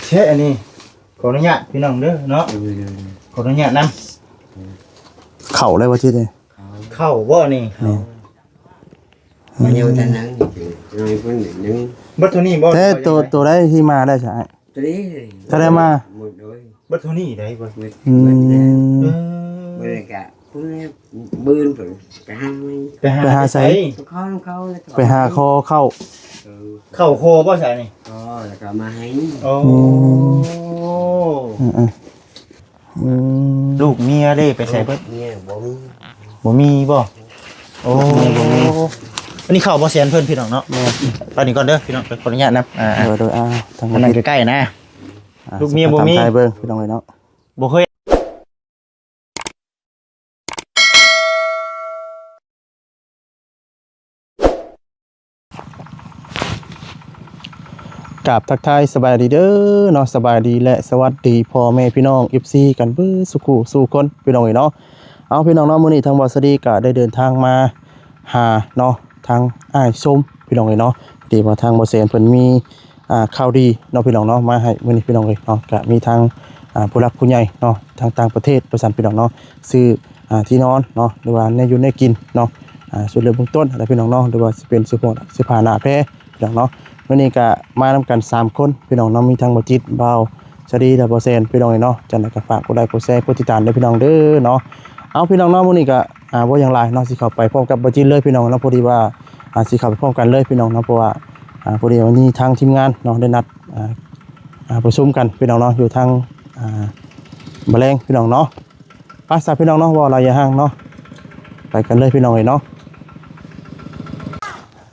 เช่อันนี้ขออนุญาตพี่น้องเด้อเนาะขออนุญาตนำ เข่าเลยว่าที่นี่ เข้าบ่นี่ mà nhiều tên nắng rồi con để nắng บัดเท่านี้บ่ แต่ตัวได้ที่มาได้ใช่ đấy ถ้าได้มา một đôi บัดเท่านี้ได้บ่ một อืม bây giờ cả cũng bươn phải cả hai ไปหาไส khó ไปหาคอเข้า เข้าโคบ่ใช่นี่ có là cả mà hay โอ้ อืม ลูกเมียเด้ไปใส่เบิด nghe bóng บ่มีบ่โอ้อันนี้เข้าบ่แสนเพิ่นพี่น้องเนาะตอนนี้ก่อนเด้อพี่น้องขออนุญาตนะโดยทาง อันนั้นใกล้ๆนะ ลูกเมียบ่มี ไทยเบิ่งพี่น้องเลยเนาะ บ่เคย กราบทักทายสบายดีเด้อเนาะสบายดีและสวัสดีพ่อแม่พี่น้อง FC กันเบิดสุขุสู่คนพี่น้องเนาะเอาพี่น้องเนาะมื้อนี้ทางบ่สดีก็ได้เดินทางมาหาเนาะทางอ้ายส้มพี่น้องเนาะที่ว่าทางบ่แสนเพิ่นมีข่าวดีเนาะพี่น้องเนาะมาให้มื้อนี้พี่น้องเนาะก็มีทางผู้หลักผู้ใหญ่เนาะทางต่างประเทศประสานพี่น้องเนาะซื้อที่นอนเนาะหรือว่าในอยู่ในกินเนาะส่วนเรื่องเบื้องต้นอะไรพี่น้องเนาะหรือว่าสิเป็นเสื้อผ้าหน้าแพรพี่น้องเนาะวันนี้ก็มานํกัน3คนพี่น้องเนาะมีทั้งบ่จิตบ่าวสวัสดีและบ่แซนพี่น้องเนาะจังได๋ก็ฝากกดไลค์กดแชร์กดติดตามด้วยพี่น้องเด้อเนาะเอาพี่น้องเนาะมื้อนี้ก็บ่อย่างไรเนาะสิเข้าไปพร้อมกับบ่จิตเลยพี่น้องเนาะพอดีว่าสิเข้าไปพร้อมกันเลยพี่น้องเนาะเพราะว่าพอดีวันนี้ทางทีมงานเนาะได้นัดประชุมกันพี่น้องเนาะอยู่ทางแมลงพี่น้องเนาะไปซะพี่น้องเนาะว่าเราอย่าห่างเนาะไปกันเลยพี่น้องเนาะ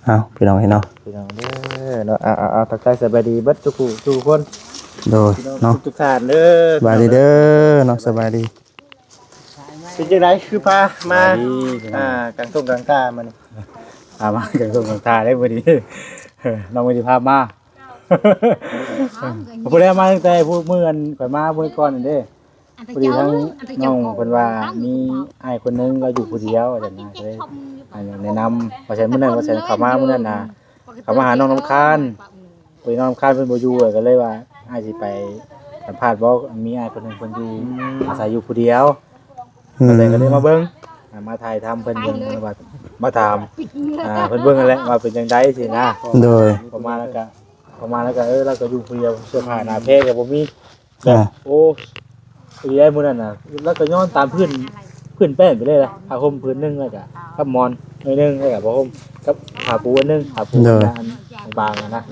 เอาพี่น้องเนาะ พี่น้องเด้อเนาะทักทายสบายดีเบิดทุกคน โดยเนาะ ทุกท่านเด้อ สบายดีเด้อเนาะสบายดี เป็นจังไดคือพามากังตงกังตามันพามากังตงกังตาได้บ่ดีน้องบ่ได้พามาบ่ได้มาตั้งแต่ผู้มื้ออันก่อนมามื้อก่อนนั่นเด้พอดีทั้งน้องเพิ่นว่ามีอ้ายคนนึงเราอยู่ผู้เดียวจังนั้นก็เลยแนะนำว่าฉันมื้อนั้นว่าฉันเข้ามามื้อนั้นน่ะเข้ามาหาน้องน้ำค้านไปน้องน้ำค้านเพิ่นบ่อยู่ก็เลยว่าอ้ายสิไปสัมภาษณ์บ่มีอ้ายคนนึงเพิ่นอยู่อาศัยอยู่ผู้เดียวก็เลยมาเบิ่งมาถ่ายทำเพิ่นเบิ่งว่ามาถามเพิ่นเบิ่งนั่นแหละว่าเป็นจังได๋สินะ โดย ประมาณแล้วก็เราก็อยู่ผู้เดียวเสื้อผ้าหน้าแพร่ก็บ่มีแบบโอ้ผู้ใหญ่มื้อนั้นน่ะแล้วก็ย้อนตามพื้นแป้นไปเลยล่ะผ้าห่มพื้นนึงแล้วก็กับหมอนหน่อยนึงแล้วก็ผ้าห่มกับผ้าปูอันนึงผ้าปูอันบางๆนะ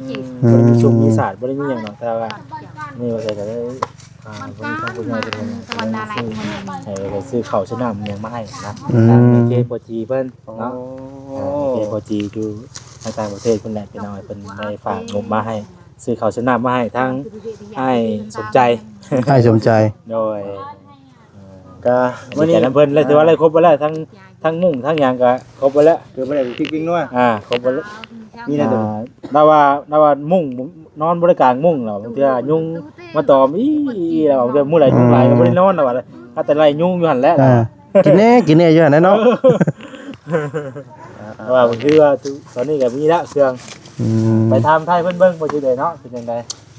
บ่ได้มีซุ้มมีสาดบ่ได้มีหยังหรอกแต่ว่านี่ว่าใส่ก็ได้บ่มีทางผู้ใหญ่เป็นซื้อข้าวซื้อน้ำหยังมาให้นะเคโปจีเพิ่นเนาะเคโปจีอยู่ทางต่างประเทศเพิ่นแหละพี่น้อยเพิ่นได้ฝากงบมาให้ซื้อข้าวซื้อน้ำมาให้ทั้งให้สมใจ ให้สมใจ โดยก็วันนี้เพิ่นเลยถือว่าอะไรครบไปแล้วทั้งมุ่งทั้งหยังก็ครบไปแล้วคือบ่ได้พริกๆนัวครบไปแล้วมีแต่เราว่ามุ่งนอนบริการมุ่งแล้วบางเทื่อยุงมาตอมแล้วบางเทื่อมื้อไหร่ยุงหลายก็บ่ได้นอนแล้วว่าถ้าแต่ไล่ยุงอยู่หั่นแหละ กินแน่อยู่หั่นเนาะ ว่าบางทีว่าตอนนี้ก็มีละเครื่องไปทำไทยเพิ่นเบิ่งบ่สิได้เนาะเป็นจังได๋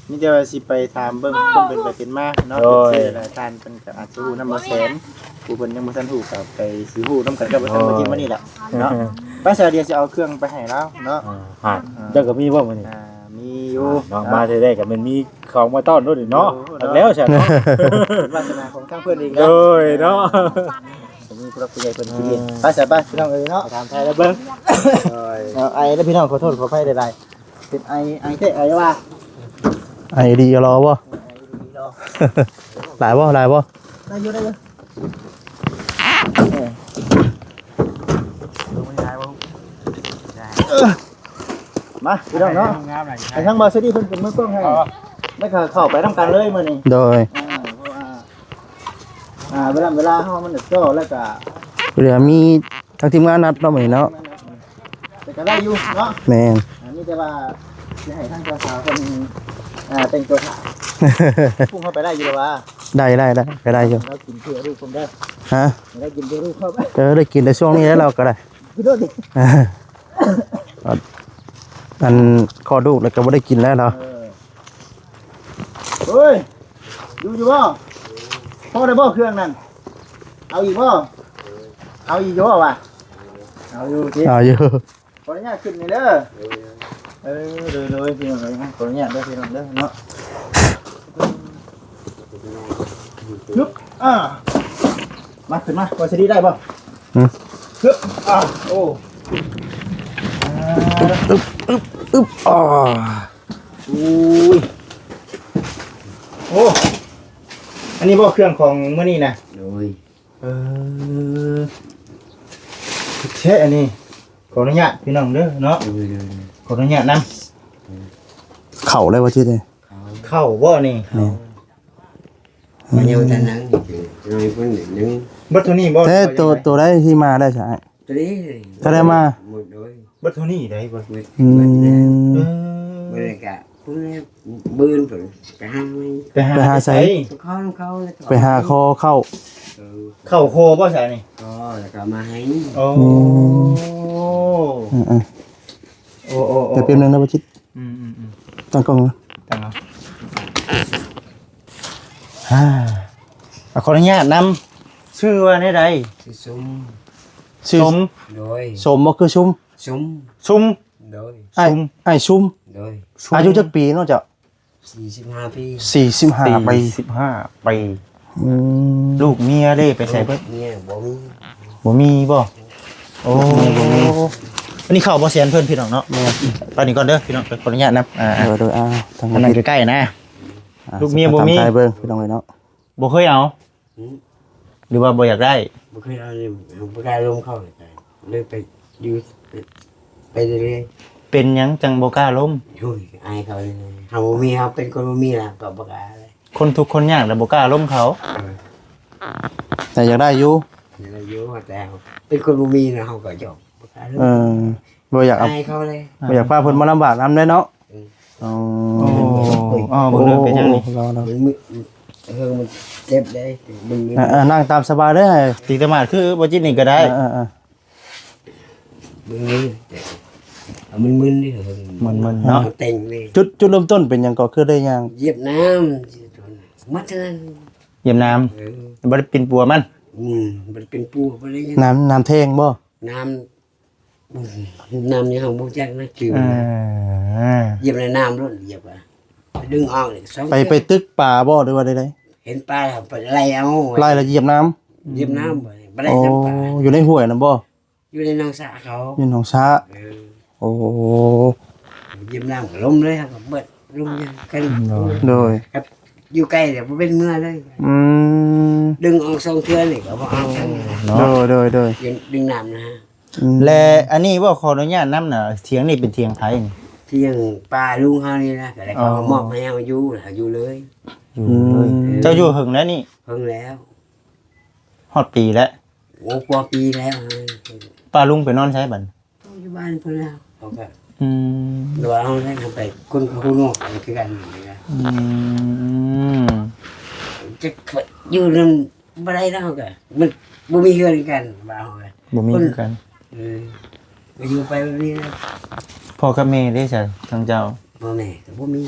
นี่จะว่าสิไปถามเบิ่งเพิ่นเป็นไปเป็นมาเนาะเป็นชื่อรายการเพิ่นก็อาจสิฮู้นำบ่แสนผู้เพิ่นยังบ่ทันฮู้ก็ไปสิฮู้นำกันกับบ่ทันบ่กินมื้อนี้แหละเนาะไปซะเดี๋ยวสิเอาเครื่องไปให้แล้วเนาะเจ้าก็มีบ่มื้อนี้มีอยู่เนาะมาได้ก็มันมีของมาต้อนด้วยเนาะแล้วใช่เนาะวาสนาของทางเพิ่นเองโดยเนาะมีผู้รักผู้ใหญ่เพิ่นสิกินไปซะไปพี่น้องเอ้ยเนาะถามไทยแล้วเบิ่งไอ้แล้วพี่น้องขอโทษขออภัยหลายๆเป็นไอเท่ไอว่าไอดีรอบ่หลายบ่ได้อยู่มาพี่น้องเนาะไอ้ทั้งบาสตี้เพิ่นเป็นมือกล้องให้ไม่เข้าไปนำกันเลยมื้อนี้โดยเวลาเฮามันจ่อแล้วก็เดี๋ยวมีทางทีมงานนัดเนาะมื้อนี้เนาะแต่ก็ได้อยู่เนาะแม่นนี่แต่ว่าสิให้ทางเจ้าสาวเพิ่นแต่งตัวถ่ายพุ่งเข้าไปได้อยู่แล้วว่าได้ก็ได้อยู่เรากินเพื่อลูกผมได้ฮะได้กินเพื่อลูกเข้าไปได้กินในช่วงนี้แล้วเราก็ได้กินด้วยดิอันคอดูแล้วก็บ่ได้กินแล้วเนาะโอ้ เฮ้ยอยู่บ่พ่อได้บ่เครื่องนั่นเอาอีกบ่เอาอีกบ่วะเอาอยู่ที่ เอาอยู่ ขออนุญาตขึ้นนี่เด้อเลยพี่น้องเลยขออนุญาตเด้อพี่น้องเด้อเนาะฮึบมาขึ้นมาว่าสิได้บ่ฮึบโอ้อึ๊บอ๋อ อุ้ยโอ้อันนี้บ่เครื่องของมื้อนี้นะ โดย เช่อันนี้ขออนุญาตพี่น้องเด้อเนาะขออนุญาตนำ เข่าได้ว่าจิตเลย เข้าบ่นี่ มาเยอะแต่นั้นน้อยคนหนึ่ง เบิดเท่านี้บ่ แต่ตัวได้ที่มาได้ใช่ ตัวนี้ ถ้าได้มา หมดโดย เบิดเท่านี้ได้บ่ หมด อื หมดแล้ว ม บริการพวกนี้บืนไปหาไม่ ไปหาไส เขาแล้ว ไปหาคอเข้า เข้าโคบ่ใช่นี่ ก็แล้วก็มาให้ โอ้ อืม โอ้ แต่เป็นนึงนะว่าจิต อืม ตั้งกล้องนะ ตั้งเอาขออนุญาตนำชื่อว่าในใด คือซุ้ม ชื่อ สม โดย สมบ่คือชุม ซุ้ม ซุม โดย ไอ้ชุม โดย อายุจักปีเนาะเจ้า 45 ปี 45ปี 45ปี อืม ลูกเมียเด้ไปใส่เบิด เนี่ยบ่มี บ่มีบ่โอ้อันนี้เข้าบ่เสียนเพิ่นพี่น้องเนาะตอนนี้ก่อนเด้อพี่น้องขออนุญาตนำโดยทาง อันนั้นใกล้ๆนะ ลูกเมียบ่มี ตาไทยเบิ่งพี่น้องเอ้ยเนาะ บ่เคยเอา หรือว่าบ่อยากได้ บ่เคยเอาเลยบ่กล้าลงเข้าเลยไปอยู่ไปเรื่อย เป็นหยังจังบ่กล้าล้ม ๆโอ้ยอายเขาเลยเฮาบ่มีเฮาเป็นคนบ่มีล่ะก็บ่กล้าเลย คนทุกข์คนยากแล้วบ่กล้าล้มเขา แต่อยากได้อยู่ เราอยู่แต่เป็นคนบ่มีนะเฮาก็ยอมบ่กล้าลง บ่อยากเอา อายเขาเลย บ่อยากพาเพิ่นมาลำบากนำได้เนาะอ๋อ บ่เลิกเป็นจังนี่ รอ มันมันเจ็บได้มึงนี่ นั่งตามสบายเด้อ ติตมาดคือบ่จิตนี่ก็ได้ มึงนี่มันมึนดิ มึนๆเนาะ เต็งเลย จุดเริ่มต้นเป็นหยังก็คือได้หยัง เหยียบน้ำมัดเท่านั้น เยี่ยมน้ำบ่ได้ปินปัวมัน มันเป็นปูบ่ได้ยัง น้ำเทงบ่ น้ำยังเฮาบ่จักนะจือเหยียบในน้ำรถเหยียบอ่ะดึงออกเลย2 ไปตึกป่าบ่หรือว่าใด เห็นปลาแล้วไปไล่เอา ๆไล่แล้วเหยียบน้ำ เหยียบน้ำบ่ได้ โอ้ จับปลา อยู่ในห้วยน่ะบ่ อยู่ในหนองสระเขา อยู่หนองช้าโอ้ เหยียบน้ำก็ล้มเลยครับเบิดล้มยังกัน โดย ครับอยู่ใกล้เดี๋ยวบ่เป็นเมื่อเลย อืม ดึงออก2เทื่อนี่ก็บ่เอา โดย ดึงน้ำนะ และอันนี้บ่ขออนุญาตนำน่ะเถียงนี่เป็นเถียงไผนี่ เที่ยงปลาลุงเฮานี่นะก็ได้เขามอบให้เฮาอยู่ล่ะอยู่เลย อยู่เลยเจ้าอยู่หึงแล้วนี่ เพิ่งแล้ว ฮอดปีแล้ว โอ้กว่าปีแล้ว ป้าลุงไปนอนใช้บัด อยู่บ้านเพิ่นแล้วเขาก็ อืม ดูเอาได้ทำไปคนเขาฮู้นอกกันคือกันนี่นะ จะอยู่นำบ่ได้แล้วก็มันบ่มีเฮือนกันบ่เอาเลย บ่มีคือกัน ไปอยู่ไปแบบนี้นะ พ่อกับแม่ได้จ้ะทางเจ้า บ่แม่ก็บ่มี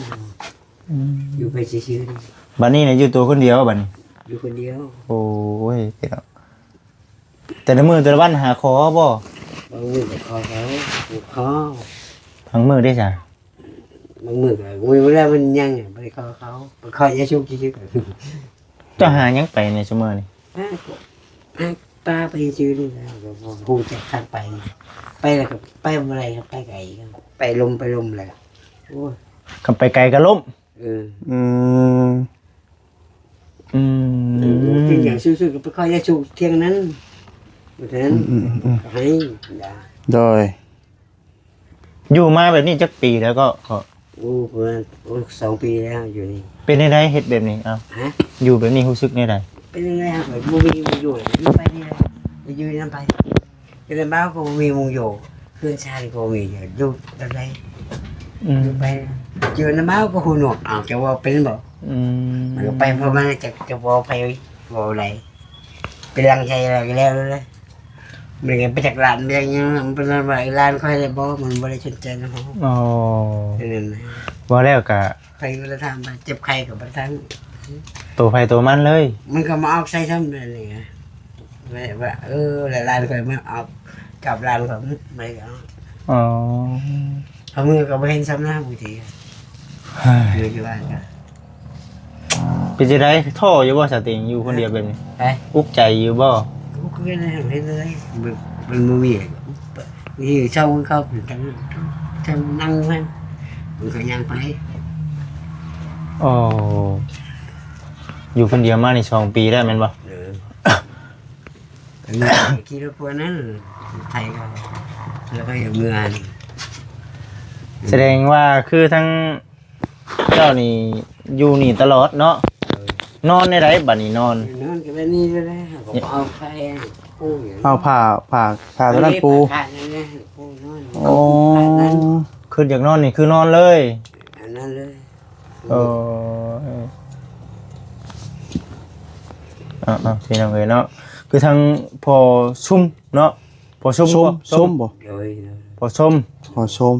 อยู่ไปซื่อๆนี่ บัดนี้เนี่ยอยู่ตัวคนเดียวบัดนี้ อยู่คนเดียว โอ้ยพี่น้องแต่ละมื้อแต่ละวันหาขอบ่ บ่มือก็ขอเขาขอ ทั้งมื้อได้จ้ะ บางมือก็มือเวลามันยังบ่ได้ขอเขาบ่ขอยาชุกซื่อๆ เจ้าหาหยังไปในซุมื้อนี่ ปลาไปซื้อนี่นะกูจะทางไปแล้วก็ไปอะไรครับไปไก่ไปลมเลยโอ้ย คำไปไกลก็ล้ม อืม ที่อย่างซื่อๆก็ไปคอยยาสูบเที่ยงนั้นเพราะฉะนั้นให้ยา โดย อยู่มาแบบนี้จักปีแล้วก็ โอ้ประมาณ2 ปีแล้วอยู่นี่ เป็นได้เฮ็ดแบบนี้เอ้า ฮะ อยู่แบบนี้รู้สึกได้ได เป็นยังไงครับบ่มีมุงอยู่อยู่ไปนี่แหละอยู่นั่นไปอยู่ในบ้านก็บ่มีมุงอยู่เพื่อนชาติก็บ่มีอยู่อะไรอยู่ไปอยู่ในบ้านก็หูหนวกอ้าวจะว่าเป็นบ่มันก็ไปเพราะมันจะว่าไปว่าอะไรเป็นรังใจอะไรแล้วเลยมันก็ไปจากร้านไปอย่างเงี้ยมันเป็นอะไรร้านค่อยได้บ่มันบ่ได้สนใจนะฮะ อ๋อ นั่นนะ บ่แล้วก็ ใครก็จะทำไปเจ็บใครกับประทัง ตัวไผตัวมันเลย มันก็มาเอาใส่ทำเลยไงว่าหลายๆเคยมาเอากับร้านเขาไม่เอา อ๋อ เขามือก็ไม่เห็นซ้ำหน้าบางที เฮ้ย อยู่บ้านกัน เป็นจังได๋ท่ออยู่บ่สติงอยู่คนเดียวแบบนี้ ไป อุกใจอยู่บ่ กูก็เลยเลยมันมีนี่เช่าเขาทั้งนั่งมันก็ยังไป อ๋ออยู่คนเดียวมานี่2 ปีได้แม่นบ่ คิดว่าพวกนั้นไทยก็แล้วก็อย่างเมือง แสดงว่าคือทั้งเจ้านี่อยู่นี่ตลอดเนาะนอนในไดบัดนี้นอน นอนกับนี่เลยผมเอาไฟปู เอาผ่าตัวนั้นปู ปูนอน โอ้ คืออยากนอนนี่คือนอนเลย อันนั้นเลย พี่น้องเอ้ยเนาะคือทางพอชุ่มเนาะพอชุ่ม ส้มบ่ โดย พอชุ่ม หอส้ม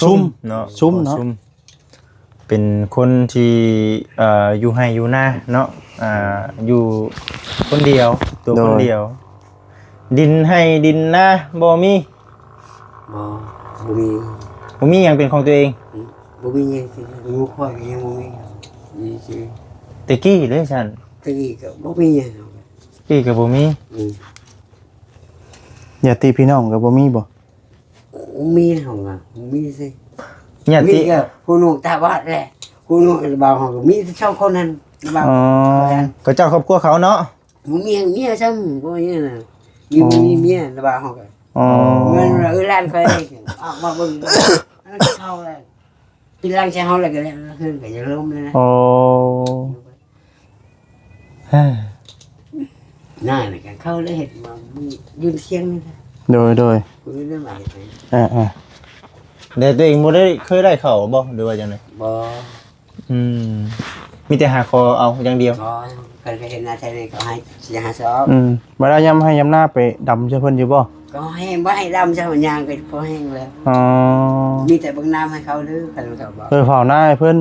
ซุ้ม เนาะ ชุ่มเนาะ เป็นคนที่อยู่ให้อยู่หน้าเนาะอยู่คนเดียวตัวคนเดียว ดินให้ดินนะบ่มี บ่มี หยังเป็นของตัวเอง บ่มียังงูควายยังบ่มีนี่สิ แตะกี้เลยฉัน ตะกี้ก็บ่มียัง กี้ก็บ่มี อย่าตีพี่น้องก็บ่มีบ่ มีห้องอ่ะมีสิ ญา มี ติ ก็ผู้หนุ่มตาบอดแหละผู้หนุ่มบ่าวห้องก็มีแต่ชอบคนนั้นบ่าว อ๋อ ก็เจ้าครอบครัวเขาเนาะ เมียซ้ำบ่เนี่ยน่ะมีเมียบ่าวห้องก็ อ๋อ มันร้านเคยออกมาเบิ่งมันเข้าแล้วพี่ล้างใช้เฮาแล้วก็แล้วขึ้นก็ยังล้มเลยนะ โอ้ น่าเลยกันเข้าแล้วเห็นว่ามียืนเสียงนี่นะ โดย คุยเรื่องอะไรไป อ่า เดี๋ยวตัวเองบ่ได้เคยได้เข้าบ่หรือว่าจังได๋ บ่ มีแต่หาคอเอาอย่างเดียว ก็เคยเห็นนาไทยนี่ก็ให้สิหาสอบ มาได้ย้ำให้ย้ำหน้าไปดำเจ้าเพิ่นอยู่บ่ ก็ให้บ่ให้ดำซะมันยางก็พอแห้งแล้ว อ๋อ มีแต่เบิ่งน้ำให้เขาหรือกันเขาบอก เผาหน้าให้เพิ่น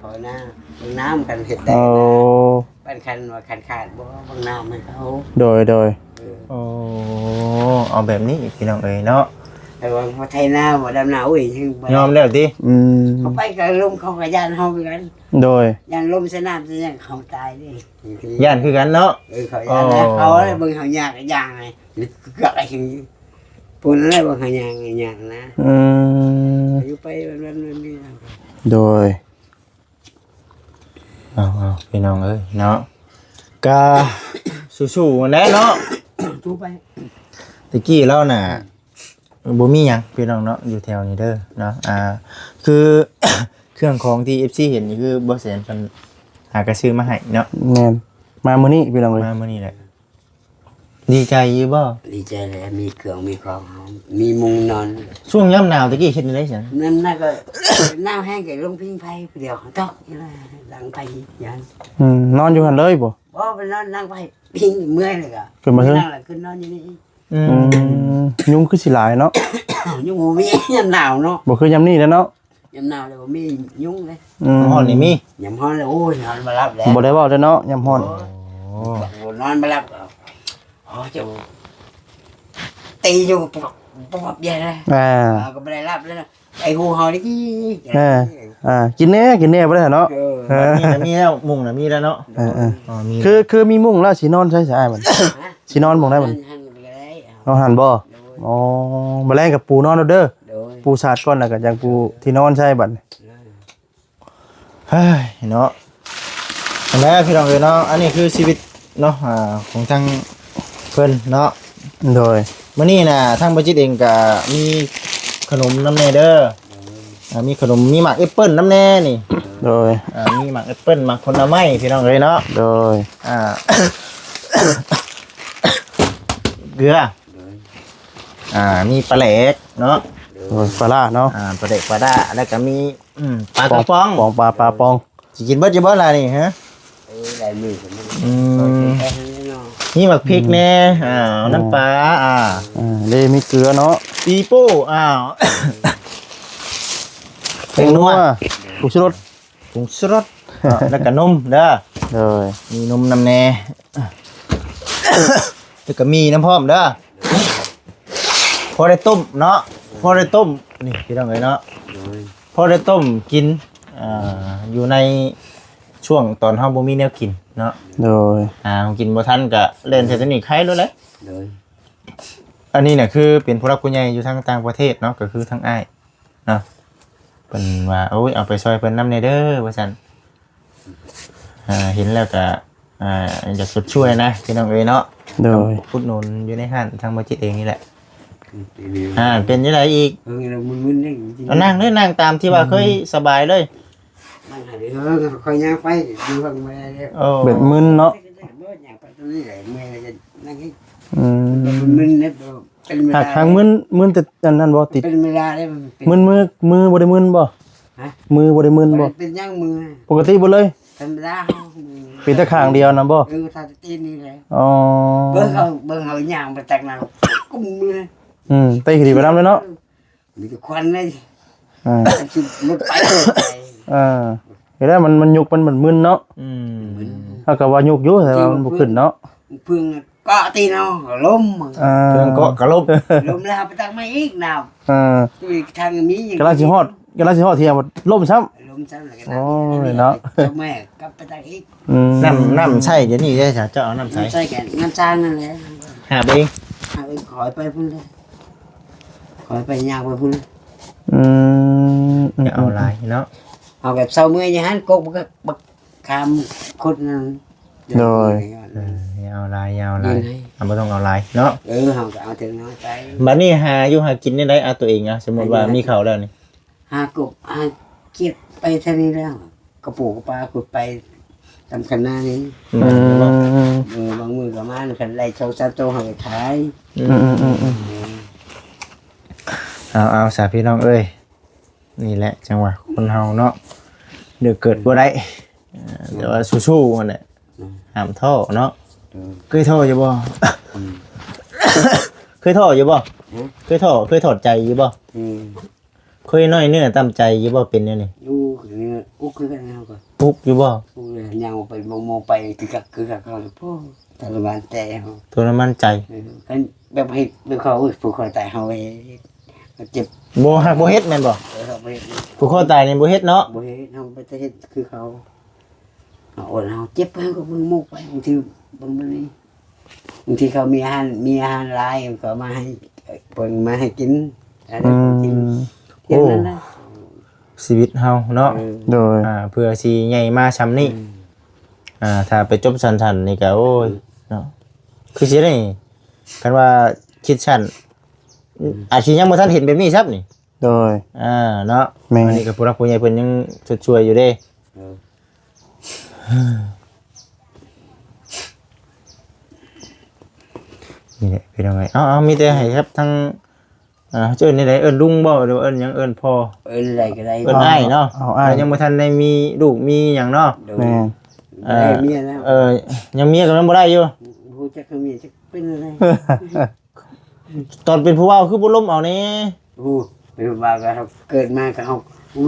พอหน้าเบิ่งน้ำกันเฮ็ดได้ โอ้ ปันคันว่าขาดบ่เบิ่งน้ำให้เขา โดย โอ้เอาแบบนี้พี่น้องเอ้ยเนาะ แต่ว่าพอไทยหน้าบ่ดำน้าอุ้ยยังบ่ ยอมแล้วติ เขาไปกับลมเขาก็ย่านเฮาคือกัน โดย ย่านลมสนามซะยังเขาตายเด้ ย่านคือกันเนาะ เขาย่านนะเขาเลยเบิ่งเขายากก็ย่างไงก็อะไรอย่างนี้ปุ่นอะไรเบิ่งเขายากนะ อยู่ไปวันนี้นะ โดย เอาพี่น้องเอ้ยเนาะกะสู้ๆแน่เนาะ ทุไป ตะกี้เราน่ะบ่มีหยังพี่น้องเนาะอยู่แถวนี้เด้อเนาะคือ เครื่องของที่ FC เห็นนี่คือบ่แสนเพิ่นหากระซื้อมาให้เนาะ แม่นมามื้อนี้พี่น้องเอ้ย มามื้อนี้แหละดีใจอยู่บ่ ดีใจเลยมีเครื่องมีของมีมุงนอน ช่วงยามหนาวตะกี้เฮ็ดจังได๋ซั่น นั่นน่ะก็น้ำแห้งกับลงพิงไฟเดียวตอกนี่แหละดังไปยัน นอนอยู่หั่นเลยบ่ บ่ไปนอนนั่งไปพิงเมื่อยเลยก็ ขึ้นมาเถอะ นั่งแล้วขึ้นนอนอยู่นี่ ยุงคือสิหลายเนาะ ยุงบ่มียามหนาวเนาะ บ่คือยามนี้แล้วเนาะ ยามหนาวเลยบ่มียุงเลย ฮ้อนนี่มี ยามร้อนเลยโอ้ยนอนบ่หลับแล้ว บ่ได้เว้าเด้อเนาะยามร้อน โอ้ นอนบ่หลับอ๋อจะตีอยู่ปุ๊บใหญ่เลย ก็ไม่ได้รับแล้วนะไอ้หูเห่านี่กี้ กินแน่บ่ได้เนาะ มีแล้วมุงน่ะมีแล้วเนาะอ๋อมี คือมีมุ้งแล้วสินอนใช้สายมันสินอนบ่ได้มันเอาหันบ่อ๋อบ่แลงกับปูนอนเอาเด้อปูสาดก่อนแล้วก็จังปูที่นอนใช้บัด เฮ้ยเนาะแล้วพี่น้องเอ้ยเนาะอันนี้คือชีวิตเนาะของทางเพิ่นเนาะ โดย มื้อนี้น่ะทางบ่จิตเองก็มีขนมน้ำแน่เด้อมีขนมมีหมากแอปเปิ้ลน้ำแน่นี่ โดย มีหมากแอปเปิ้ลหมากผลไม้พี่น้องเอ้ยเนาะ โดย เกลือมีปลาแหลกเนาะ โดยปลาร้าเนาะ ปลาแหลกปลาด้าแล้วก็มีปลากระป๋อง ปลาปอง สิกินเบิดจะเบิดล่ะนี่ฮะ ลายมือผม มีหมักพริกแน่น้ำปลาเลมีเกลือเนาะ ปีโป้ ผงนัวผงชูรส ผงชูรสแล้วก็นมเด้อ เลย มีนมน้ำแน่ แล้วก็มีน้ำพร้อมเด้อพอได้ต้มเนาะพอได้ต้มนี่พี่น้องเอ้ยเนาะพอได้ต้มกินอยู่ในช่วงตอนเฮาบ่มีแนวกินเนาะ เลย กินบ่ทันก็เล่นเทคนิคไข่แล้วแหละ เลย อันนี้เนี่ยคือเป็นผู้รักผู้ใหญ่อยู่ทางต่างประเทศเนาะก็คือทางอ้ายเนาะเพิ่นว่าโอ้ยเอาไปซอยเพิ่นนำแน่เด้อว่าซั่นเห็นแล้วก็อยากสดช่วยนะพี่น้องเอ้ยเนาะ เลย พุดหนุนอยู่ในห้างทางบ่จิตเองนี่แหละเป็นจังไดอีก เรามึนๆนี่ เอานั่งเด้อนั่งตามที่ว่าเคยสบายเลย นั่งหาคอยย่างไปดูฟังมาเลย โอ้ เบ็ดมึนเนาะ ย่างไปตรงนี้เลยเมื่อจะนั่งให้ อืม มึนเนี่ยเป็นเว หา ลาก ทางมึนแต่อันนั้นบ่ติด เป็นเวลาได้มัน มือบ่ได้มึนบ่มือบ่ได้มึนบ่ เป็นย่างมือ ปกติบ่เลย เป็นเวลา เป็นแต่ข้างเดียวนะบ่ ทาตีนี่เลย อ๋อ เบิ่งเขาย่างไปจากนั้นกุ้มมือ เตะขี้ไปนำเลยเนาะ มีแต่ควันเลย อ่า มุดไป เห็นแล้วมันยุกมันมึนเนาะ อืม ถ้าก็ว่ายุกอยู่แต่ว่ามันบ่ขึ้นเนาะ พึ่งก็ตีเนาะล้ม เพิ่นก็กระลบ ล้มแล้วไปตั้งไม่อีกnào ทางมี กำลังสิฮอดเที่ยงบ่ล่มซ้ำ ล้มซ้ำแล้วก็ โอ้ยเนาะ เจ้าแม่กลับไปตั้งอีก น้ำใช่เดี๋ยวนี้ได้จ้ะเจ้าเอาน้ำใส่ ใช่แกน้ำจานนั่นแหละ หาไปเอง ไปขอยไปพุ่นเลยขอยไปยาวไปพุ่น อย่าเอาลายเนาะ เอาแบบเศร้าเมื่อยอย่างนั้นกกก็บักคำคนนั้น โดย อย่าเอาลายไม่ต้องเอาลายเนาะ เขาก็เอาถึงน้อยไป บัดนี้หาอยู่หากินได้เอาตัวเองอะสมมติว่ามีเขาแล้วนี่ หากบหาเก็บไปเท่านี้แล้วกระปูกระปลาขุดไปทำขนาดนี้บางมือกับมันขันไรโชว์ซาโตเขาไปขาย เอาสาพี่น้องเอ้ยนี่แหละจังหวะคนเฮาเนาะเดี๋ยวเกิดบ่ได้แต่ว่าสู้ๆมันแหละห้ามท้อเนาะเคยท้ออยู่บ่ เคยท้ออยู่บ่เคยถอดใจอยู่บ่เคยน้อยเนื้อตามใจอยู่บ่เป็นแนวนี้ ดูนี่อุ๊กคือกันเอาก่อน ปุ๊บอยู่บ่ อุ๊กเลยยังไปมองไปคือเขาพ่อทรมานแต่เขา ตัวนั้นมั่นใจ เป็นแบบให้แบบเขาผูกคอตายเขาไปเจ็บ บ่ฮักบ่เฮ็ดแม่นบ่ เขาไป ผู้คอตายนี่บ่เฮ็ดเนาะ บ่เฮ็ดเขาไปเฮ็ดคือเขาอ่อนเขาเจ็บไปก็มึงมุกไปบางทีบางทีเขามีอาหารหลายก็มาให้เพิ่นมาให้กินอะไรกินเที่ยงนั้นนะ ชีวิตเฮาเนาะ โดย เพื่อสิใหญ่มาซำนี้ถ้าไปจบสั้นๆนี่ก็โอ้ยเนาะคือสิได้คันว่าคิดสั้นอาจสิยังบ่ทันเห็นแบบนี้ซับนี่ โดย เนาะ แม่น อันนี้ก็ผู้รักผู้ใหญ่เพิ่นยังช่วยอยู่เด้นี่แหละพี่น้องเอ้ยเอามีแต่ให้ครับทั้งเอิ้นนี่ได้เอิ้นลุงบ่หรือว่าเอิ้นหยังเอิ้นพ่อ อะไรก็ได้ เอิ้นอ้ายเนาะ เอาอ้าย ยังบ่ทันได้มีลูกมีหยังเนาะ แม่ เมียแล้ว ยังเมียก็ยังบ่ได้อยู่ ผู้จักเมียจักเป็นอะไร ตอนเป็นผู้เว้าคือบ่ล้มเอานี่ ผู้เป็นว่าก็เกิดมาก็เขา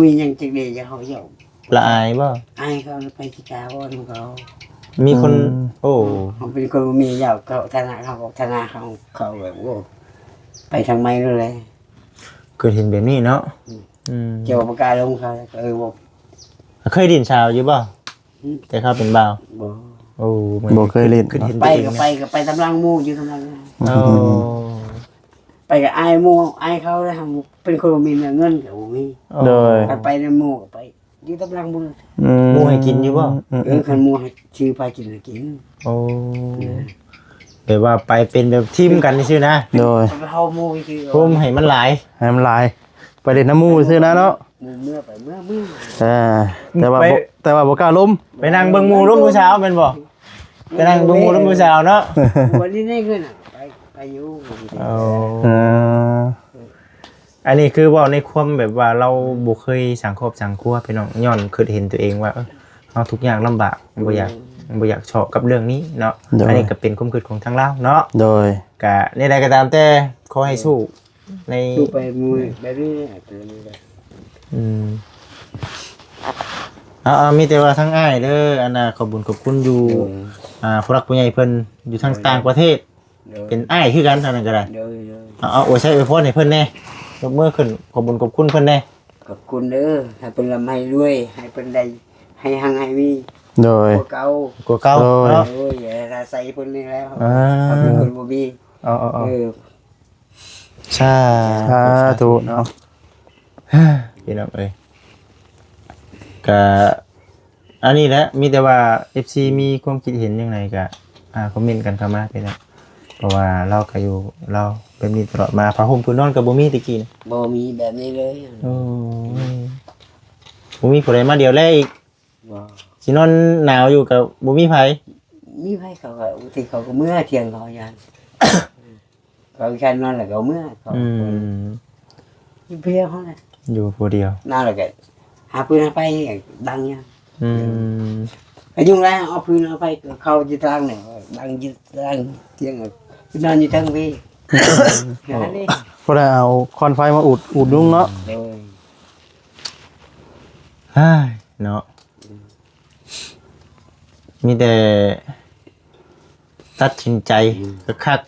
มียังจักดีจะเขาเหี่ยว ละอายบ่ อายเขาไปที่กาว่าเขา มีคนโอ้ เขาเป็นคนมีเหี่ยวเขาธนาเขาบอกธนาเขาแบบโอ้ไปทางไมเลย เคยเห็นแบบนี้เนาะ เกี่ยวกับปากกาลงเขาบอก เคยดินชาวอยู่บ่แต่เขาเป็นบ่าว บอก โอ้ บ่เคยเล่น เคยเห็น ไป ตัวเอง ก็ นะ ไปตำลังมูอยู่ตำลัง โอ้ ไปกับอายมูอายเขาเลยทำเป็นคนมีเงินกับมี โดย ไปในมูไปอยู่ตำลังมู หมู่ให้กินอยู่บ่ คันมูให้ชื่อไปกินกิน โอ้แบบว่าไปเป็นแบบทีมกันนี่ซื่อนะ โดย ไปเฮามูคือ พุ่มให้มันหลาย ให้มันลายไปเล่นน้ำมูซื่อนะเนาะ เมื่อไปเมื่อ แต่ว่าบ่กล้าล้ม ไปนั่งเบิ่งหมู่ร่มมื้อเช้าแม่นบ่ไปนั่งเบิ่งหมู่ร่มมื้อเช้าเนาะ วันนี้ได้เงินไปอยู่ โอ้อันนี้คือเว่าในความแบบว่าเราบ่เคยสังครอบสังครัวพี่น้องย้อนคือเห็นตัวเองว่าเฮาทุกอย่างลำบากบ่อยากเฉาะกับเรื่องนี้เนาะอันนี้ก็เป็นความคิดของทางเราเนาะ โดย ก็ในใดก็ตามแต่ขอให้สู้ใน สู้ไปมูแบบนี้ อืม มีแต่ว่าทั้งอ้ายเด้ออันน่ะขอบคุญขอบคุณอยู่ผู้รักผู้ใหญ่เพิ่นอยู่ทางต่างประเทศเป็นอ้ายคือกันเท่านั้นก็ได้เอาอวยใช้อวยพรให้เพิ่นแน่ยกมือขึ้นขอบคุญขอบคุณเพิ่นแน่ขอบคุณเด้อให้เป็นลำให้รวยให้เป็นได้ให้หังให้มี โดย กว่าเก่าเนาะโอ้ยถ้าใส่เพิ่นนี่แล้วเขาเป็นคนบ่มีสาธุเนาะพี่น้องเอ้ยก็อันนี้แหละมีแต่ว่า FC มีความคิดเห็นยังไงก็คอมเมนต์กันเข้ามาพี่น้องเพราะว่าเราก็อยู่เราเป็นมีตลอดมาผ้าห่มผืนนอนก็บ่มีตะกี้นะบ่มีแบบนี้เลยโอ้ยบ่มีผู้ใดมาเดียวแลอีกสินอนหนาวอยู่กับบ่มีไผมีไผเขาก็ที่เขาก็เมื่อเที่ยงเขายันเขาแค่นอนแล้วก็เมื่อเขาเพียเขาน่ะอยู่ผู้เดียวน อนแล้วก็หาปืนไปดังยังไอ้ยุ่งแล้วเอาปืนไปเข้าอยู่ทางเนี่ยดังอยู่ทางเที่ยงนอนอยู่ทางพี่ก็ได้เอาควันไฟมาอุดดุ้งเนาะเนาะมีแต่ตัดสินใจคัก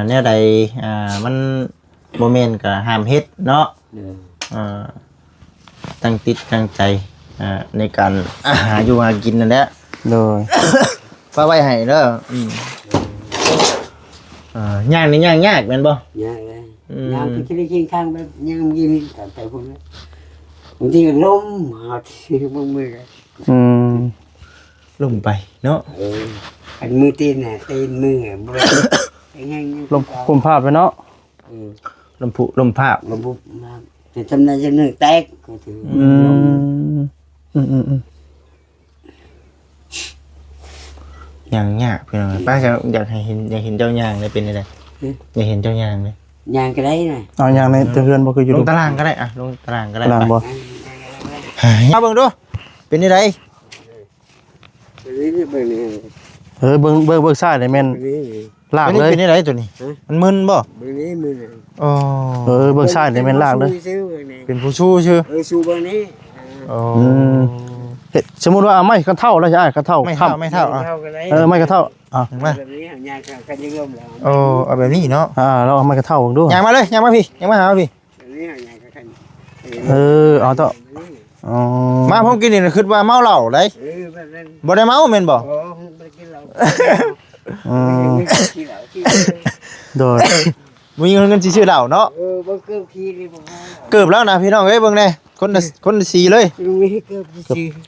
เนี่ยใดมันโมเมนต์ก็ห้ามเฮ็ดเนาะตั้งติดตั้งใจในการหาอยู่หากินนั่นแหละเลยป้าไว้ให้เด้อย่างนี่ย่างยากแม่นบ่ยากเลยย่างที่ได้กินข้างแบบย่างกินแต่พวกนี้บางทีก็ล้มหาที่มือลงไปเนาะอันมือตีนน่ะตีนมือบ่ได้ลมคุมภาพไปเนาะลมผุลมภาพลมผุแต่ทำได้จะนึกแตกก็ถืออย่างยากพี่น้องป้าจะอยากเห็นเจ้าย่างเลยเป็นอะไรอยากเห็นเจ้าย่างเลยย่างก็ได้น่ะเอาย่างในเรือนบ่คืออยู่ลงตารางก็ได้ลงตารางก็ได้ตารางบ่มาเบิ่งดูเป็นอะไรเบิ่งซ้ายได้แม่นลากเลยเป็นอะไรตัวนี้มันมึนบ่เบิ่งนี้มึนอ๋อเบิ่งซ้ายได้แม่นลากเลยเป็นผู้ชู้ชื่อชูเบิ่งนี้สมมุติว่าไม่กระเท่าแล้วใช่กระเท่าไม่เท่าไม่กระเท่ามาแบบนี้ย่างกันยังร่มแล้วเอาแบบนี้เนาะเราเอาไม่กระเท่าดูย่างมาเลยย่างมาพี่ย่างมาหาพี่เอาต่อมาผมกินนี่คิดว่าเมาเหล้าได้บ่ได้เมาแม่นบ่โดยมีเงินสิซื้อเหล้าเนาะบ่เกือบขี้นี่บ่เกือบแล้วนะพี่น้องเอ้ยเบิ่งแน่คนสีเลย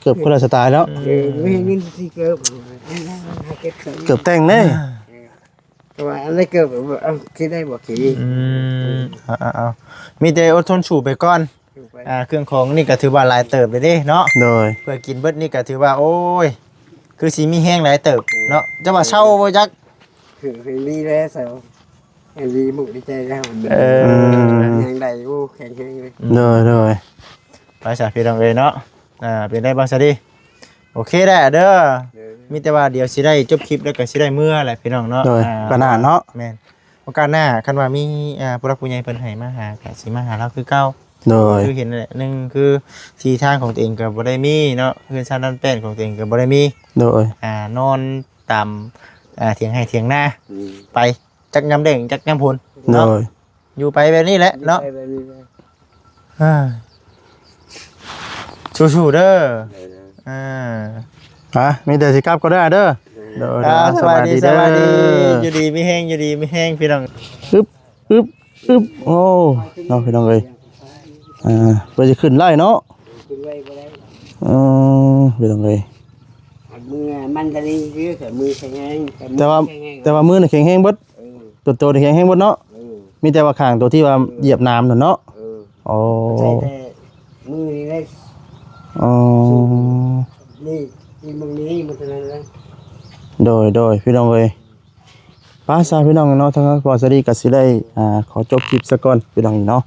เกือบคนละสไตล์แล้วไม่เงินสิเกือบแต่งแน่ว่าอะไรเกือบคิดได้บ่ขี้เอามีแต่อดทนสู้ไปก่อนเครื่องของนี่ก็ถือว่าหลายเติบเลยเด้เนาะโดยเพื่อกินเบิดนี่ก็ถือว่าโอ้ยคือสิมีแห้งหลายเติบเนาะจะว่าเช่าบ่จักคือมีแล้วเซาดีมุกดีใจแล้วยังได้โอ้แข็งเลยไปสาพี่น้องเอ้ยเนาะเป็นได้บ้างซะดิโอเคได้เด้อมีแต่ว่าเดี๋ยวสิได้จบคลิปแล้วก็สิได้เมื่อแหละพี่น้องเนาะก็น่าเนาะแม่นโอกาสหน้าคันว่ามีผู้รักผู้ใหญ่เพิ่นให้มาหาก็สิมาหาเราคือเก่าคือเห็นแหละนึงคือที่ทางของตัวเองก็บ่ได้มีเนาะคือชาดันแป้นของตัวเองก็บ่ได้มีโดยนอนตามเถียงให้เถียงหน้าไปจักยำเด้งจักยำพูนเนาะอยู่ไปแบบนี้แหละเนาะชูๆเด้อมีแต่สิกลับก็ได้เด้อสวัสดีอยู่ดีไม่แห้งอยู่ดีไม่แห้งพี่น้องโอ้น้องพี่น้องเอ้ยเพื่อจะขึ้นไล่เนาะพี่น้องเอ้ยมือมันจะดีคือแต่มือแข็งแรงแต่ว่ามือน่ะแข็งแรงเบิดตัวแข็งแรงเบิดเนาะมีแต่ว่าข้างตัวที่ว่าเหยียบน้ำน่ะเนาะมือนี่ได้นี่มึงนี้มันจะนั่นเลยโดยพี่น้องเลยป้าซาพี่น้องเนาะทั้งพอสดีกับสิได้ขอจบคลิปซะก่อนพี่น้องเนาะ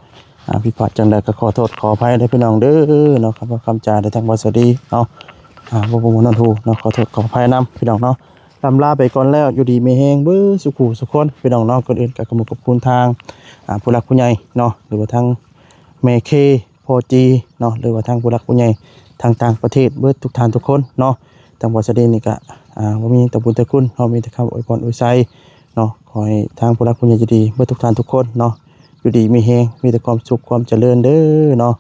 พี่ผัดจังใดก็ขอโทษขออภัยได้พี่น้องเด้อเนาะครับคำจาได้ทั้งพอสดีเนาะบ่บ่นั่นทูเนาะขอโทษขออภัยนำพี่น้องเนาะลำลาไปก่อนแล้วอยู่ดีไม่แห้งเบ้อสุขุสุขคนพี่น้องเนาะก่อนอื่นก็ขอบคุณทางผู้หลักผู้ใหญ่เนาะหรือว่าทางเมเคพอจีเนาะหรือว่าทางผู้หลักผู้ใหญ่ ทางต่างประเทศเบิดทุกท่านทุกคนเนาะทางบ่สะเดนี่ก็บ่มีแต่บุญแต่คุณเฮามีแต่คำอวยพรอวยไสเนาะขอให้ทางผู้รักผู้ใหญ่ใจดีเบิดทุกท่านทุกคนเนาะอยู่ดีมีแฮงมีแต่ความสุขความเจริญเด้อเนาะ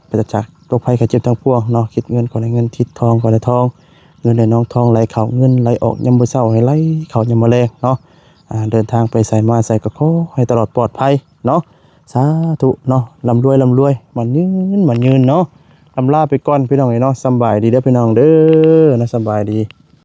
ปราศจากโรคภัยไข้เจ็บทั้งปวงเนาะคิดเงินก่อนได้เงินคิดทองก่อนได้ทองเงินได้น้องทองไหลเข้าเงินไหลออกยามมื้อเช้าให้ไหลเข้ายามมื้อแลงเนาะเดินทางไปไสมาไสก็ขอให้ตลอดปลอดภัยเนาะสาธุเนาะร่ำรวยมันยืนเนาะลาไปก่อนพี่น้องเนาะสำบายดีเด้อพี่น้องเด้อนะสำบายดี